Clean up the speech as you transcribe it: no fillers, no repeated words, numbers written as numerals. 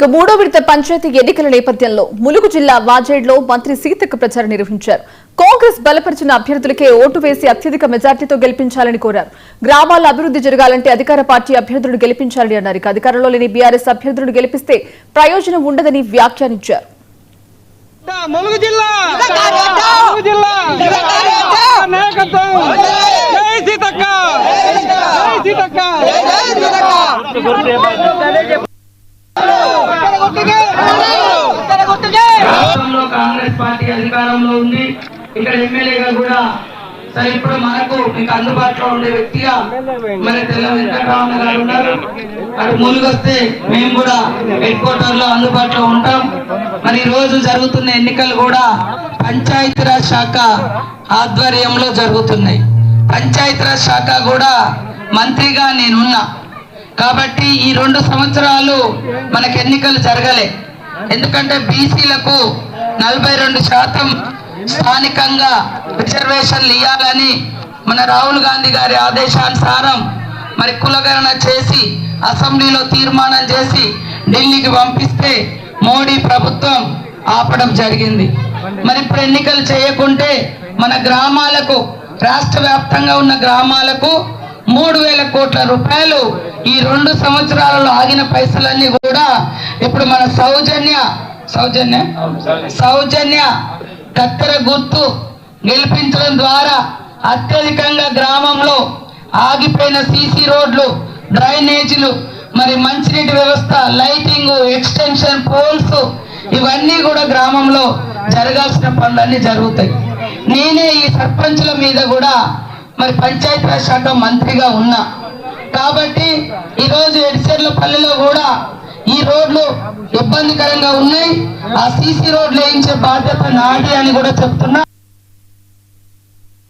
మూడో విడత పంచాయతీ ఎన్నికల నేపథ్యంలో ములుగు జిల్లా వాజేడ్లో మంత్రి సీతక్క ప్రచారం నిర్వహించారు. కాంగ్రెస్ బలపరిచిన అభ్యర్థులకే ఓటు వేసి అత్యధిక మెజార్టీతో గెలిపించాలని కోరారు. గ్రామాల అభివృద్ధి జరగాలంటే అధికార పార్టీ అభ్యర్థులను గెలిపించాలని అన్నారు. అధికారంలో లేని బీఆర్ఎస్ అభ్యర్థులను గెలిపిస్తే ప్రయోజనం ఉండదని వ్యాఖ్యానించారు. రాష్ట్రంలో కాంగ్రెస్ పార్టీ అధికారంలో ఉంది. ఇక్కడ ఎమ్మెల్యేగా కూడా సరే ఇప్పుడు మనకు మీకు అందుబాటులో ఉండే వ్యక్తిగా మరి తెల్ల వెంకటరామన్న గారు ఉన్నారు. అటు ములుగొస్తే మేము కూడా హెడ్ క్వార్టర్ లో అందుబాటులో ఉంటాం. మరి ఈ రోజు జరుగుతున్న ఎన్నికలు కూడా పంచాయతీరాజ్ శాఖ ఆధ్వర్యంలో జరుగుతున్నాయి. పంచాయతీరాజ్ శాఖ కూడా మంత్రిగా నేనున్నా కాబట్టి ఈ 2 సంవత్సరాలు మనకు ఎన్నికలు జరగలే. ఎందుకంటే బీసీలకు 42% స్థానికంగా రిజర్వేషన్లు ఇవ్వాలని మన రాహుల్ గాంధీ గారి ఆదేశానుసారం మరి కులగణన చేసి అసెంబ్లీలో తీర్మానం చేసి ఢిల్లీకి పంపిస్తే మోడీ ప్రభుత్వం ఆపడం జరిగింది. మరి ఇప్పుడు ఎన్నికలు చేయకుంటే మన గ్రామాలకు రాష్ట్ర వ్యాప్తంగా ఉన్న గ్రామాలకు 3,000 కోట్ల రూపాయలు ఈ 2 సంవత్సరాలలో ఆగిన పైసలన్నీ కూడా ఇప్పుడు మన సౌజన్య కత్తెర గుర్తు గెలిపించడం ద్వారా అత్యధికంగా గ్రామంలో ఆగిపోయిన సీసీ రోడ్లు, డ్రైనేజీలు, మరి మంచినీటి వ్యవస్థ, లైటింగ్, ఎక్స్టెన్షన్ పోల్స్ ఇవన్నీ కూడా గ్రామంలో జరగాల్సిన పనులన్నీ జరుగుతాయి. నేనే ఈ సర్పంచుల మీద కూడా మరి పంచాయతీరాజ్ శాఖ మంత్రిగా ఉన్నా కాబట్టి ఈరోజు ఎడిసెర్లపల్లిలో కూడా ఈ రోడ్లు ఇబ్బందికరంగా ఉన్నాయి. ఆ సీసీ రోడ్లు వేయించే బాధ్యత నాది అని కూడా చెప్తున్నా.